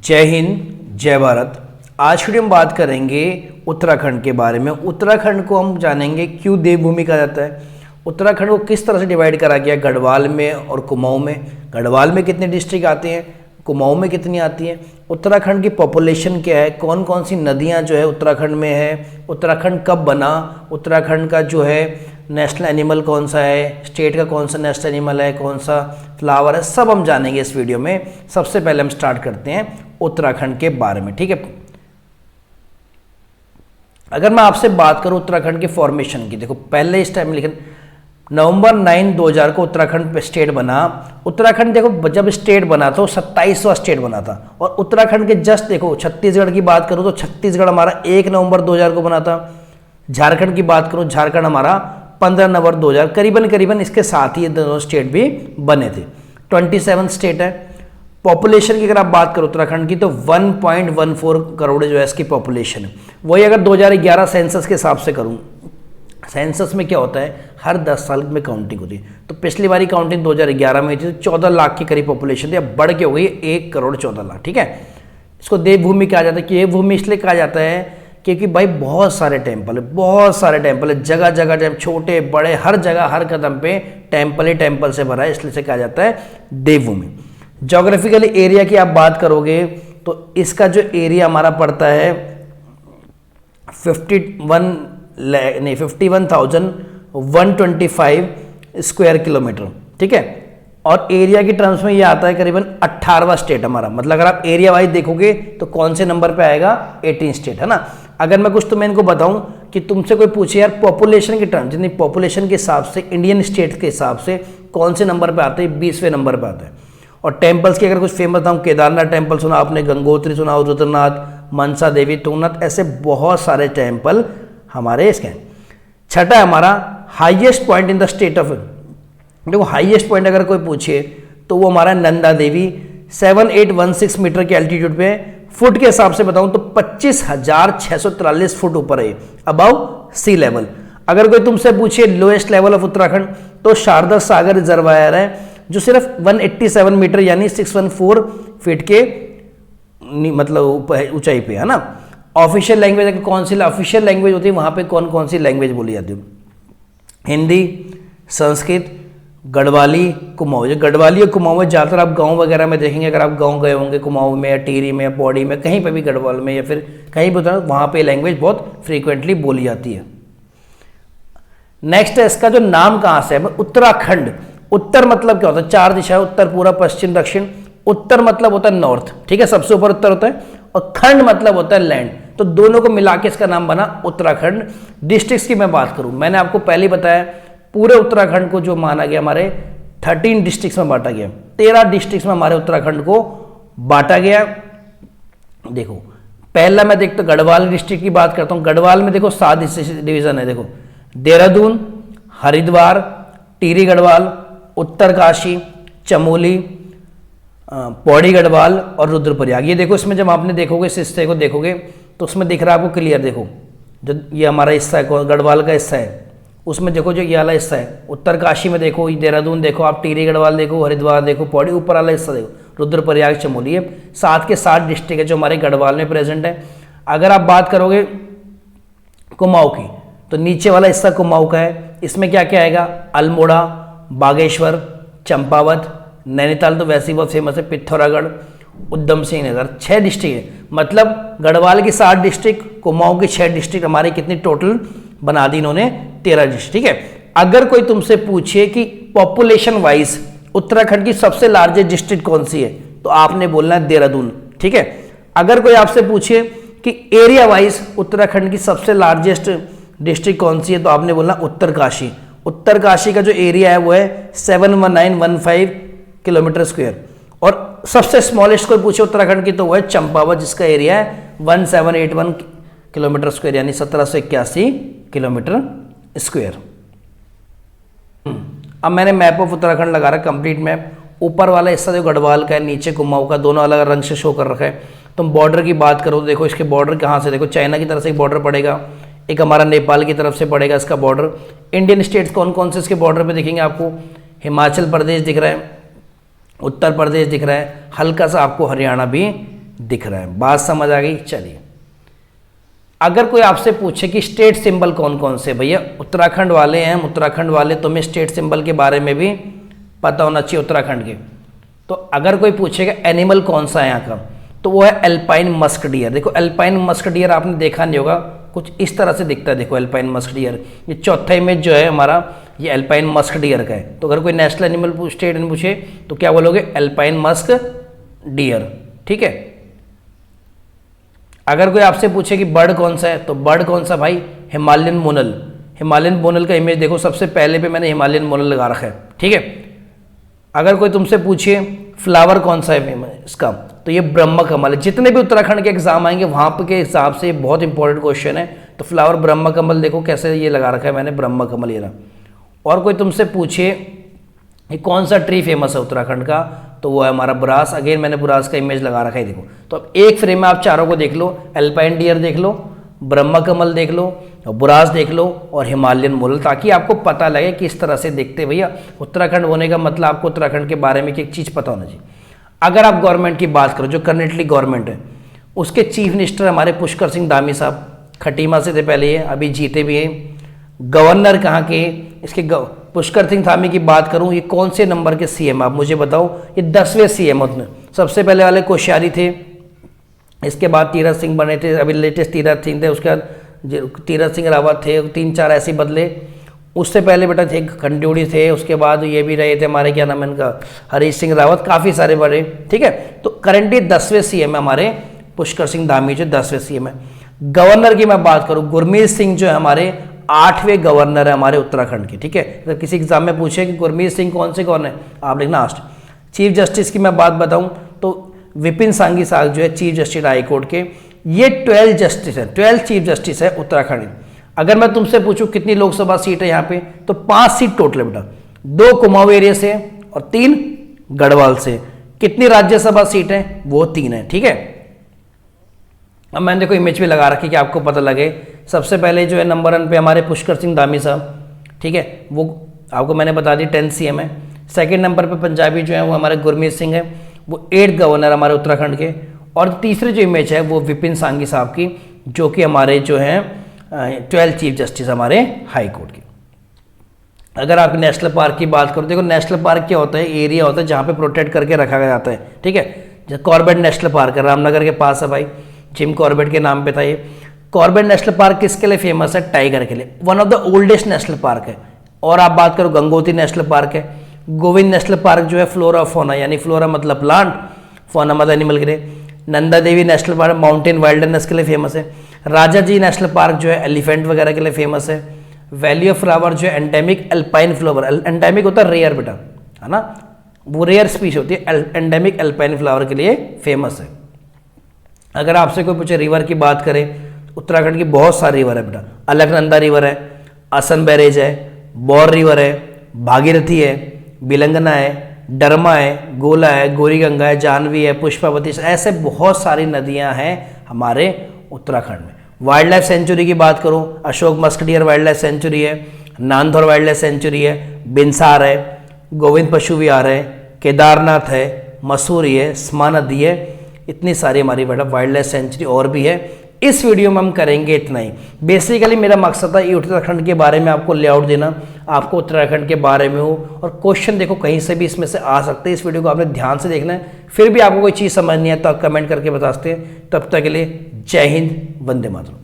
जय हिंद, जय भारत। आज वीडियो में बात करेंगे उत्तराखंड के बारे में। उत्तराखंड को हम जानेंगे क्यों देवभूमि कहा जाता है, उत्तराखंड को किस तरह से डिवाइड करा गया गढ़वाल में और कुमाऊं में। गढ़वाल में कितने डिस्ट्रिक्ट आते हैं, कुमाऊं में कितनी आती हैं, उत्तराखंड की पॉपुलेशन क्या है, कौन कौन सी नदियां जो है उत्तराखंड में है, उत्तराखंड कब बना, उत्तराखंड का जो है नेशनल एनिमल कौन सा है, स्टेट का कौन सा नेशनल एनिमल है, कौन सा फ्लावर है, सब हम जानेंगे इस वीडियो में। सबसे पहले हम स्टार्ट करते हैं उत्तराखंड के बारे में, ठीक है। अगर मैं आपसे बात करूं उत्तराखंड के फॉर्मेशन की, देखो पहले इस टाइम लिखा नवंबर 9, 2000 को उत्तराखंड स्टेट बना। उत्तराखंड देखो जब स्टेट बना तो 27वां स्टेट बना था। और उत्तराखंड के जस्ट देखो छत्तीसगढ़ की बात करूं तो छत्तीसगढ़ हमारा 1 नवंबर 2000 को बना था। झारखंड की बात करूं, झारखंड हमारा 15 नवंबर 2000, करीबन इसके साथ ही ये दोनों स्टेट भी बने थे। 27 स्टेट है। पॉपुलेशन की अगर आप बात करो उत्तराखंड की तो 1.14 करोड़ जो है इसकी पॉपुलेशन है। वही अगर 2011 सेंसस के हिसाब से करूं, सेंसस में क्या होता है हर 10 साल में काउंटिंग होती है। तो पिछली बारी काउंटिंग 2011 में हुई थी, 14 लाख के करीब पॉपुलेशन थी, अब बढ़ के हो गई 1 करोड़ 14 लाख, ठीक है। इसको देवभूमि कहा जाता है। कि देवभूमि इसलिए कहा जाता है क्योंकि भाई बहुत सारे टेम्पल है, जगह जगह छोटे बड़े हर जगह हर कदम पे टेम्पल ही टेम्पल से भरा है, इसलिए से कहा जाता है देवभूमि। जोग्राफिकल एरिया की आप बात करोगे तो इसका जो एरिया हमारा पड़ता है 51,125 स्क्वायर किलोमीटर, ठीक है। और एरिया की टर्म्स में ये आता है करीबन 18वां स्टेट हमारा। मतलब अगर आप एरिया वाइज देखोगे तो कौन से नंबर पे आएगा, 18 स्टेट है ना। अगर मैं कुछ तुम्हें इनको बताऊं कि तुमसे कोई पूछे यार पॉपुलेशन के टर्म, जितनी पॉपुलेशन के हिसाब से इंडियन स्टेट के हिसाब से कौन से नंबर पे आते हैं, 20वें नंबर पे आता है। और टेम्पल्स की अगर कुछ फेमस बताऊं, केदारनाथ टेम्पल सुना आपने, गंगोत्री सुना, रुद्रनाथ, मनसा देवी, तुंगनाथ, ऐसे बहुत सारे टेम्पल हमारे इसके हैं। छठा है हमारा highest point in the state of, देखो हाईएस्ट पॉइंट अगर कोई पूछे तो वो हमारा नंदा देवी 7816 मीटर के एल्टीट्यूड पे। फुट के हिसाब से बताऊं तो 25,643 फुट ऊपर है अबव सी लेवल। अगर कोई तुमसे पूछे लोएस्ट लेवल ऑफ उत्तराखंड तो शारदा सागर रिजर्वायर है जो सिर्फ 187 मीटर यानी 614 फीट के मतलब ऊंचाई पे है ना। ऑफिशियल लैंग्वेज कौन सी ऑफिशियल लैंग्वेज होती है वहां पे कौन कौन सी लैंग्वेज बोली जाती है, हिंदी, संस्कृत, गढ़वाली, कुमाऊं। जो गढ़वाली और कुमाऊं में ज़्यादातर आप गांव वगैरह में देखेंगे, अगर आप गांव गए होंगे कुमाऊं में या टिहरी में या पौड़ी में कहीं पे भी गढ़वाल में या फिर कहीं भी वहाँ पे लैंग्वेज बहुत फ्रीक्वेंटली बोली जाती है। नेक्स्ट है इसका जो नाम कहाँ से है, उत्तराखंड। उत्तर मतलब क्या होता है, 4 दिशा है, उत्तर, पूर्व, पश्चिम, दक्षिण। उत्तर मतलब होता है नॉर्थ, ठीक है, सबसे ऊपर उत्तर होता है, और खंड मतलब होता है लैंड। तो दोनों को मिला के इसका नाम बना उत्तराखंड। डिस्ट्रिक्ट्स की मैं बात करूं, मैंने आपको पहले ही बताया पूरे उत्तराखंड को जो माना गया हमारे 13 डिस्ट्रिक्ट्स में बांटा गया, 13 डिस्ट्रिक्ट्स में हमारे उत्तराखंड को बांटा गया। देखो पहला मैं देखता गढ़वाल डिस्ट्रिक्ट की बात करता हूं। गढ़वाल में देखो 7 डिवीजन है, देखो देहरादून, हरिद्वार, टिहरी गढ़वाल, उत्तरकाशी, चमोली, पौड़ी गढ़वाल और रुद्रप्रयाग। ये देखो इसमें जब आपने देखोगे इस हिस्से को देखोगे तो उसमें दिख रहा है आपको क्लियर, देखो जो ये हमारा हिस्सा है गढ़वाल का हिस्सा है, उसमें देखो जो ये वाला हिस्सा है उत्तरकाशी में देखो, देहरादून देखो, आप टिहरी गढ़वाल देखो, हरिद्वार देखो, पौड़ी ऊपर वाला हिस्सा देखो, रुद्रप्रयाग, चमोली, ये 7 के 7 डिस्ट्रिक्ट है जो हमारे गढ़वाल में प्रेजेंट है। अगर आप बात करोगे कुमाऊं की तो नीचे वाला हिस्सा कुमाऊं का है। इसमें क्या क्या आएगा, अल्मोड़ा, बागेश्वर, चंपावत, नैनीताल तो वैसे ही बहुत फेमस है, पिथौरागढ़, उधम सिंह नगर, 6 डिस्ट्रिक्ट है। मतलब गढ़वाल की 7 डिस्ट्रिक्ट, कुमाऊं की 6 डिस्ट्रिक्ट, हमारी कितनी टोटल बना दी इन्होंने 13 डिस्ट्रिक्ट, ठीक है। अगर कोई तुमसे पूछे कि पॉपुलेशन वाइज उत्तराखंड की सबसे लार्जेस्ट डिस्ट्रिक्ट कौन सी है तो आपने बोलना है देहरादून, ठीक है। अगर कोई आपसे पूछे कि एरिया वाइज उत्तराखंड की सबसे लार्जेस्ट डिस्ट्रिक्ट कौन सी है तो आपने बोलना उत्तरकाशी। उत्तरकाशी का जो एरिया है वो है 71915 किलोमीटर स्क्वायर। और सबसे स्मॉलेस्ट कोई पूछे उत्तराखंड की तो वो है चंपावत, जिसका एरिया है 1781 किलोमीटर स्क्वायर यानी 1781 किलोमीटर स्क्वायर। अब मैंने मैप ऑफ उत्तराखंड लगा रहा कंप्लीट मैप। ऊपर वाला हिस्सा जो गढ़वाल का है, नीचे कुमाऊं का, दोनों अलग रंग से शो कर रखा है। तुम बॉर्डर की बात करो तो देखो इसके बॉर्डर कहाँ से, देखो चाइना की तरफ से एक बॉर्डर पड़ेगा, एक हमारा नेपाल की तरफ से पड़ेगा इसका बॉर्डर। इंडियन स्टेट्स कौन कौन से इसके बॉर्डर पे दिखेंगे आपको, हिमाचल प्रदेश दिख रहा है, उत्तर प्रदेश दिख रहा है, हल्का सा आपको हरियाणा भी दिख रहा है। बात समझ आ गई? चलिए, अगर कोई आपसे पूछे कि स्टेट सिंबल कौन कौन से, भैया उत्तराखंड वाले हैं, उत्तराखंड वाले तुम्हें स्टेट सिंबल के बारे में भी पता होना चाहिए उत्तराखंड के। तो अगर कोई पूछेगा एनिमल कौन सा है यहाँ का, तो वो है एल्पाइन मस्क डियर। देखो एल्पाइन मस्क डियर आपने देखा नहीं होगा, कुछ इस तरह से दिखता है। देखो एल्पाइन मस्क डियर, ये चौथा इमेज जो है हमारा, ये एल्पाइन मस्क डियर का है। तो अगर कोई नेशनल एनिमल स्टेट पूछे तो क्या बोलोगे? एल्पाइन मस्क डियर, ठीक है। अगर कोई आपसे पूछे कि बर्ड कौन सा है, तो बर्ड कौन सा भाई? हिमालयन मोनल। हिमालयन मोनल का इमेज देखो, सबसे पहले पे मैंने हिमालयन मोनल लगा रखा है, ठीक है। अगर कोई तुमसे पूछे फ्लावर कौन सा है इसका, तो ये ब्रह्म कमल है। जितने भी उत्तराखंड के एग्जाम आएंगे वहां पे के हिसाब से बहुत इंपॉर्टेंट क्वेश्चन है। तो फ्लावर ब्रह्म कमल, देखो कैसे ये लगा रखा है मैंने, ब्रह्म कमल ये रहा। और कोई तुमसे पूछे ये कौन सा ट्री फेमस है उत्तराखंड का, तो वो है हमारा बुरास। अगेन मैंने बुरास का इमेज लगा रखा है, देखो। तो अब एक फ्रेम में आप चारों को देख लो, एल्पाइन डियर देख लो, ब्रह्म कमल देख लो, बुरास देख लो और हिमालयन मोनल, ताकि आपको पता लगे किस तरह से देखते हैं। भैया उत्तराखंड होने का मतलब आपको उत्तराखंड के बारे में एक चीज़ पता होना चाहिए। अगर आप गवर्नमेंट की बात करो, जो करंटली गवर्नमेंट है, उसके चीफ मिनिस्टर हमारे पुष्कर सिंह धामी साहब, खटीमा से थे पहले, ये अभी जीते भी हैं। गवर्नर कहाँ के? इसके पुष्कर सिंह धामी की बात करूं, ये कौन से नंबर के सीएम आप मुझे बताओ? ये 10वें सीएम होते हैं। सबसे पहले वाले कोश्यारी थे, इसके बाद तीरथ सिंह बने थे, अभी लेटेस्ट तीरथ सिंह थे, उसके बाद तीरथ सिंह रावत थे, 3-4 ऐसे बदले। उससे पहले बेटा थे खंडूड़ी थे, उसके बाद ये भी रहे थे हमारे, क्या नाम है इनका, हरीश सिंह रावत, काफ़ी सारे बड़े, ठीक है। तो करंटली 10वें सीएम है हमारे पुष्कर सिंह धामी, जो 10वें सीएम है। गवर्नर की मैं बात करूँ, गुरमीत सिंह जो है हमारे 8वें गवर्नर है हमारे उत्तराखंड के, ठीक है। अगर किसी एग्जाम में पूछे कि गुरमीत सिंह कौन से कौन है, आप लिखना लास्ट। चीफ जस्टिस की मैं बात बताऊं तो विपिन सांघी साहब जो है चीफ जस्टिस हाई कोर्ट के, ये 12 जस्टिस है, 12 चीफ जस्टिस है उत्तराखंड। अगर मैं तुमसे पूछूं कितनी लोकसभा सीट है यहाँ पे, तो 5 सीट टोटल है बेटा, 2 कुमाऊं एरिया से और 3 गढ़वाल से। कितनी राज्यसभा सीट है? वो 3 है, ठीक है। अब मैंने देखो इमेज भी लगा रखी कि आपको पता लगे। सबसे पहले जो है नंबर 1 पे हमारे पुष्कर सिंह धामी साहब, ठीक है, वो आपको मैंने बता दी 10 सीएम है। सेकंड नंबर पे पंजाबी जो है वो हमारे गुरमीत सिंह है, वो 8th गवर्नर हमारे उत्तराखंड के। और तीसरी जो इमेज है वो विपिन सांघी साहब की, जो कि हमारे जो हैं 12 चीफ जस्टिस हमारे हाई कोर्ट के। अगर आप नेशनल पार्क की बात करो, देखो नेशनल पार्क क्या होता है? एरिया होता है जहाँ पे प्रोटेक्ट करके रखा जाता है, ठीक है। जैसे कॉर्बेट नेशनल पार्क है, रामनगर के पास है भाई, जिम कॉर्बेट के नाम पे था ये। कॉर्बेट नेशनल पार्क किसके लिए फेमस है? टाइगर के लिए, one of the oldest national park है। और आप बात करो गंगोत्री नेशनल पार्क है। गोविंद नेशनल पार्क जो है फ्लोरा फोना, यानी फ्लोरा मतलब प्लांट, फोना मतलब एनिमल के लिए। Nanda Devi national park mountain wildness के लिए फेमस है। राजा जी नेशनल पार्क जो है एलिफेंट वगैरह के लिए फेमस है। वैली ऑफ फ्लावर जो है एंडेमिक एल्पाइन फ्लावर, एंडेमिक होता है रेयर बेटा, है ना, वो रेयर स्पीश होती है, एंडेमिक एल्पाइन फ्लावर के लिए फेमस है। अगर आपसे कोई पूछे रिवर की बात करें, उत्तराखंड की बहुत सारी रिवर है बेटा। अलकनंदा रिवर है, असम बैरेज है, बौर रिवर है, भागीरथी है, बिलंगना है, डरमा है, गोला है, गौरी गंगा है, जानवी है, पुष्पावती, ऐसे बहुत सारी नदियां हैं हमारे उत्तराखंड में। वाइल्ड लाइफ सेंचुरी की बात करूं, Ashok musk deer wild life sanctuary है, नांदौर वाइल्ड लाइफ सेंचुरी है, बिनसार है, गोविंद पशु विहार है, केदारनाथ है, मसूरी है, स्मा नदी है, इतनी सारी हमारी बेटा वाइल्ड लाइफ सेंचुरी और भी है। इस वीडियो में हम करेंगे इतना ही। बेसिकली मेरा मकसद था ये उत्तराखंड के बारे में आपको लेआउट देना, आपको उत्तराखंड के बारे में हो, और क्वेश्चन देखो कहीं से भी इसमें से आ सकते हैं। इस वीडियो को आपने ध्यान से देखना है। फिर भी आपको कोई चीज़ समझ नहीं है तो आप कमेंट करके बता सकते हैं। तब तक के लिए जय हिंद, वंदे मातरम।